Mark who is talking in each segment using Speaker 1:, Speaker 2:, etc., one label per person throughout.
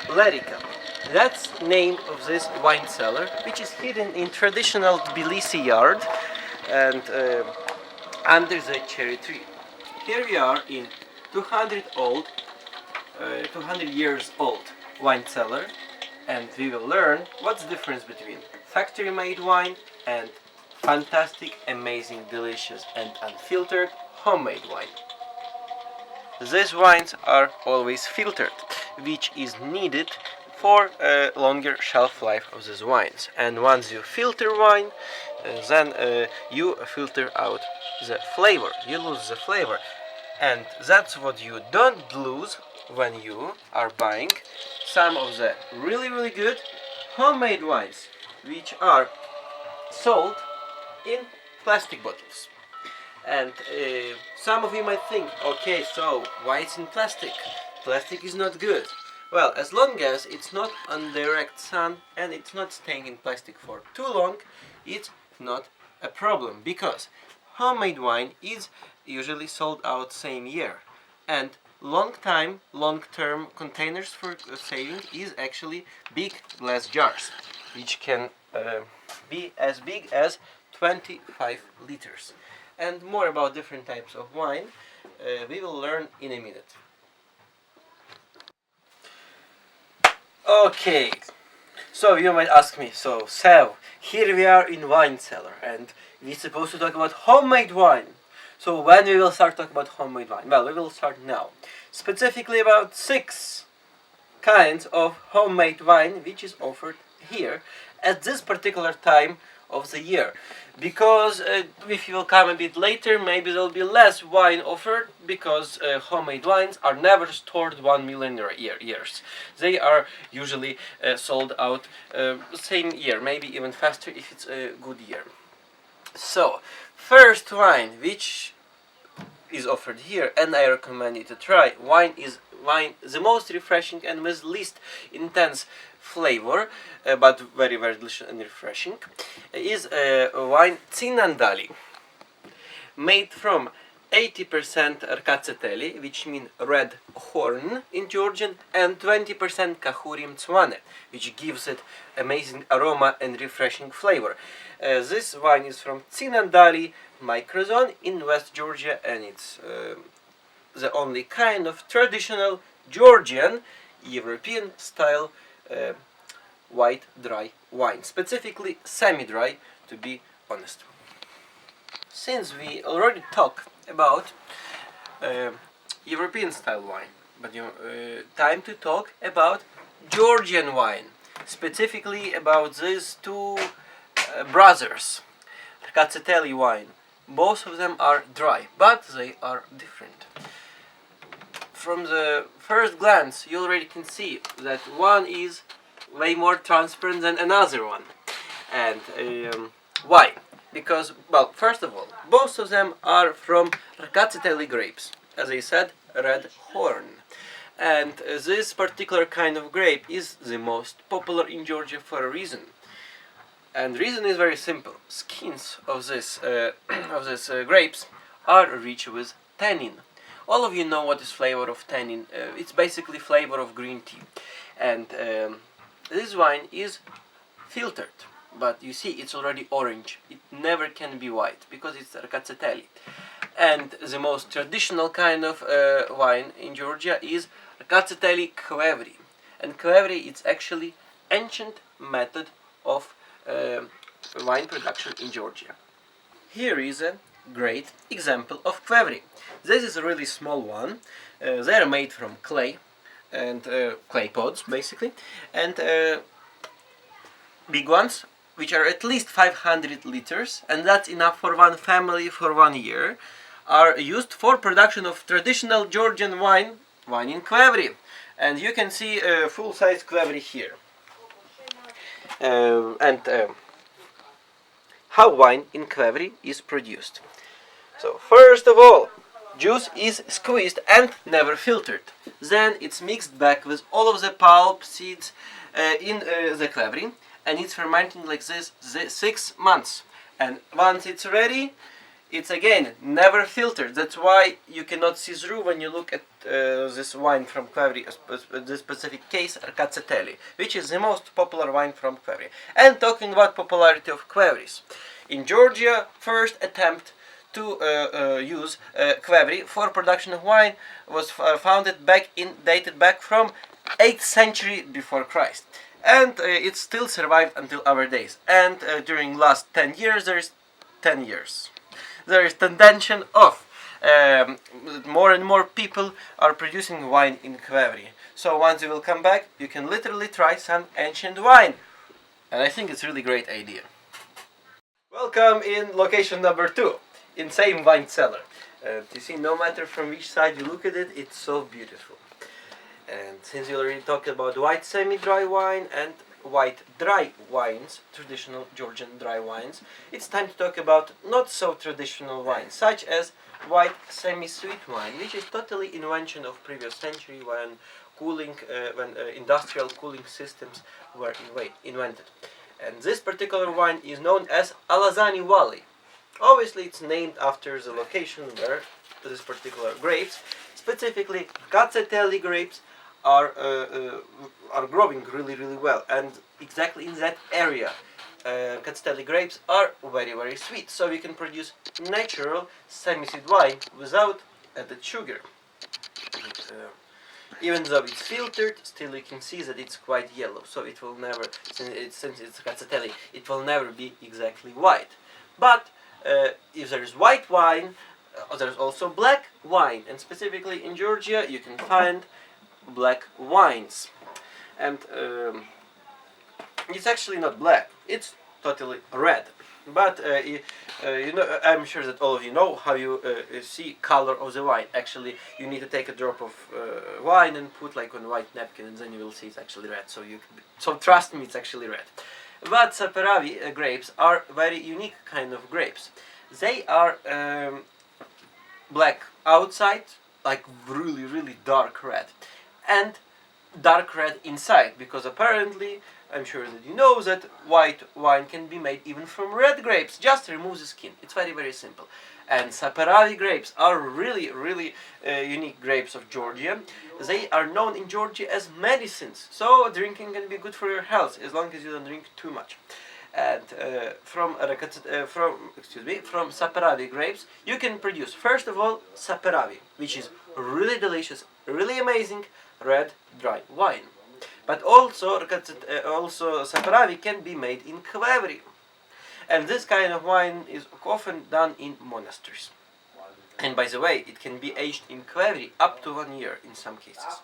Speaker 1: Lerika. That's the name of this wine cellar, which is hidden in traditional Tbilisi yard and under the cherry tree. Here we are in 200 years old wine cellar, and we will learn what's the difference between factory-made wine and fantastic, amazing, delicious and unfiltered homemade wine. These wines are always filtered, which is needed for a longer shelf life of these wines. And once you filter wine, then you filter out the flavor. You lose the flavor, and that's what you don't lose when you are buying some of the really good homemade wines, which are sold in plastic bottles. And some of you might think, okay, so why it's in plastic? Plastic is not good. Well, as long as it's not on direct sun and it's not staying in plastic for too long, it's not a problem, because homemade wine is usually sold out same year, and long-term containers for saving is actually big glass jars, which can be as big as 25 liters. And more about different types of wine we will learn in a minute. Okay, so you might ask me, so here we are in wine cellar and we're supposed to talk about homemade wine. So when we will start talking about homemade wine? Well, we will start now. Specifically about 6 kinds of homemade wine which is offered here at this particular time of the year, because if you will come a bit later, maybe there will be less wine offered, because homemade wines are never stored 1 million years. They are usually sold out same year, maybe even faster if it's a good year. So first wine which is offered here, and I recommend you to try, the most refreshing and with least intense flavor, but very delicious and refreshing, is wine Tsinandali, made from 80% Rkatsiteli, which means red horn in Georgian, and 20% Kahurim Tswane, which gives it amazing aroma and refreshing flavor. This wine is from Tsinandali microzone in West Georgia, and it's the only kind of traditional Georgian European style white dry wine, specifically semi-dry, to be honest. Since we already talked about European style wine, but time to talk about Georgian wine, specifically about these two brothers, Rkatsiteli wine. Both of them are dry, but they are different. From the first glance, you already can see that one is way more transparent than another one. And why? Because, well, first of all, both of them are from Rkatsiteli grapes, as I said, red horn. And this particular kind of grape is the most popular in Georgia for a reason. And the reason is very simple. Skins of this grapes are rich with tannin. All of you know what is flavor of tannin. It's basically flavor of green tea. And this wine is filtered, but you see it's already orange. It never can be white because it's Rkatsiteli. And the most traditional kind of wine in Georgia is Rkatsiteli kvevri. And kvevri is actually ancient method of wine production in Georgia. Here is a great example of kvevri. This is a really small one. They are made from clay and clay pods basically, and big ones which are at least 500 liters, and that's enough for one family for 1 year, are used for production of traditional Georgian wine in kvevri. And you can see a full-size kvevri here. How wine in kvevri is produced. So first of all, juice is squeezed and never filtered. Then it's mixed back with all of the pulp, seeds in the kvevri, and it's fermenting like this 6 months. And once it's ready, it's again never filtered. That's why you cannot see through when you look at this wine from Kvevri, this specific case, Rkatsiteli, which is the most popular wine from Kvevri. And talking about popularity of Kvevris, in Georgia, first attempt to use Kvevri for production of wine was dated back from 8th century before Christ, and it still survived until our days. And during last 10 years, there is tendency of more and more people are producing wine in Kvevri. So once you will come back, you can literally try some ancient wine, and I think it's a really great idea. Welcome in location number 2, in same wine cellar. You see, no matter from which side you look at it, it's so beautiful. And since we already talked about white semi-dry wine and white dry wines, traditional Georgian dry wines, it's time to talk about not so traditional wines, such as white semi-sweet wine, which is totally invention of previous century when industrial cooling systems were invented. And this particular wine is known as Alazani Valley. Obviously, it's named after the location where this particular grapes, specifically Rkatsiteli grapes, are growing really well, and exactly in that area, Rkatsiteli grapes are very sweet. So we can produce natural semi-sweet wine without added sugar. Even though it's filtered, still you can see that it's quite yellow. So it will never, since it's Rkatsiteli, it will never be exactly white. But if there is white wine, there's also black wine, and specifically in Georgia you can find black wines. And it's actually not black, it's totally red. But you know, I'm sure that all of you know how you see color of the wine. Actually, you need to take a drop of wine and put like on a white napkin, and then you will see it's actually red. So trust me, it's actually red. But Saperavi grapes are very unique kind of grapes. They are black outside, like really dark red, and dark red inside, because apparently, I'm sure that you know that white wine can be made even from red grapes. Just remove the skin. It's very simple. And Saperavi grapes are really unique grapes of Georgia. They are known in Georgia as medicines. So drinking can be good for your health as long as you don't drink too much. And from Saperavi grapes, you can produce, first of all, Saperavi, which is really delicious, really amazing red dry wine. But also Saperavi can be made in Kvevri. And this kind of wine is often done in monasteries. And by the way, it can be aged in Kvevri up to 1 year in some cases.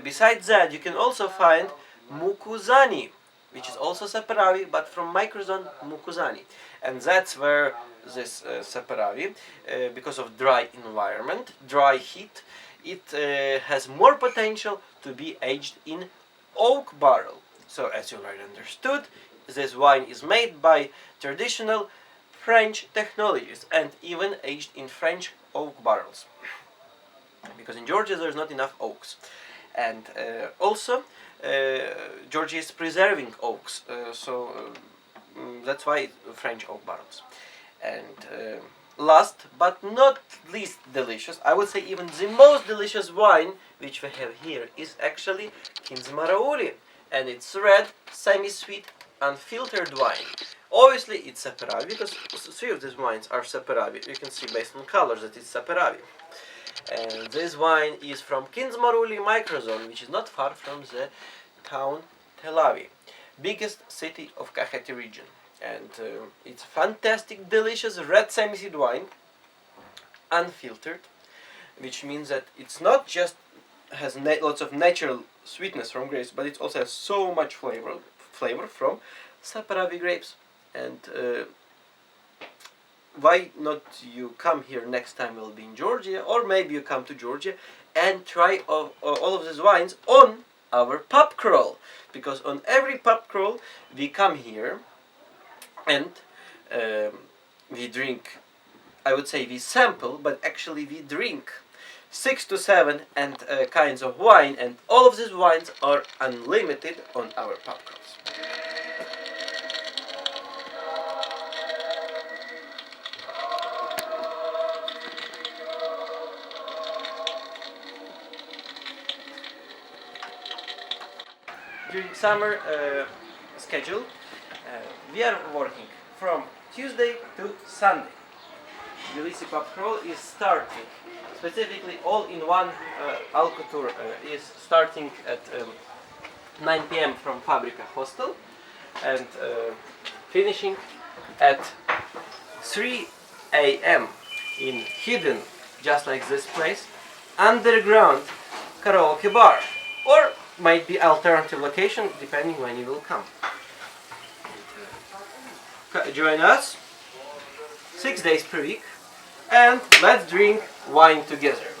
Speaker 1: Besides that, you can also find Mukuzani, which is also Saperavi, but from microzone Mukuzani. And that's where this Saperavi, because of dry environment, dry heat, it has more potential to be aged in oak barrel. So as you already understood, this wine is made by traditional French technologies and even aged in French oak barrels. Because in Georgia there's not enough oaks. And also Georgia is preserving oaks, that's why French oak barrels. And last but not least delicious, I would say even the most delicious wine which we have here is actually Kinzmarauli, and it's red, semi-sweet, unfiltered wine. Obviously it's Saperavi, because 3 of these wines are Saperavi. You can see based on colors that it's Saperavi. And this wine is from Kinzmarauli microzone, which is not far from the town Tel Aviv, biggest city of Kakheti region. And it's fantastic, delicious red semi-sweet wine, unfiltered, which means that it's not just has lots of natural sweetness from grapes, but it also has so much flavor from Saperavi grapes. And why not you come here next time we'll be in Georgia, or maybe you come to Georgia and try all of these wines on our pub crawl, because on every pub crawl we come here and we drink, I would say we sample, but actually we drink 6 to 7 kinds of wine, and all of these wines are unlimited on our pub crawls. during summer schedule, we are working from Tuesday to Sunday. Tbilisi Pub Crawl is starting, specifically all-in-one Alcouture is starting at 9 p.m. from Fabrica Hostel and finishing at 3 a.m. in hidden, just like this place, underground karaoke bar, or might be alternative location depending when you will come. Join us 6 days per week and let's drink wine together.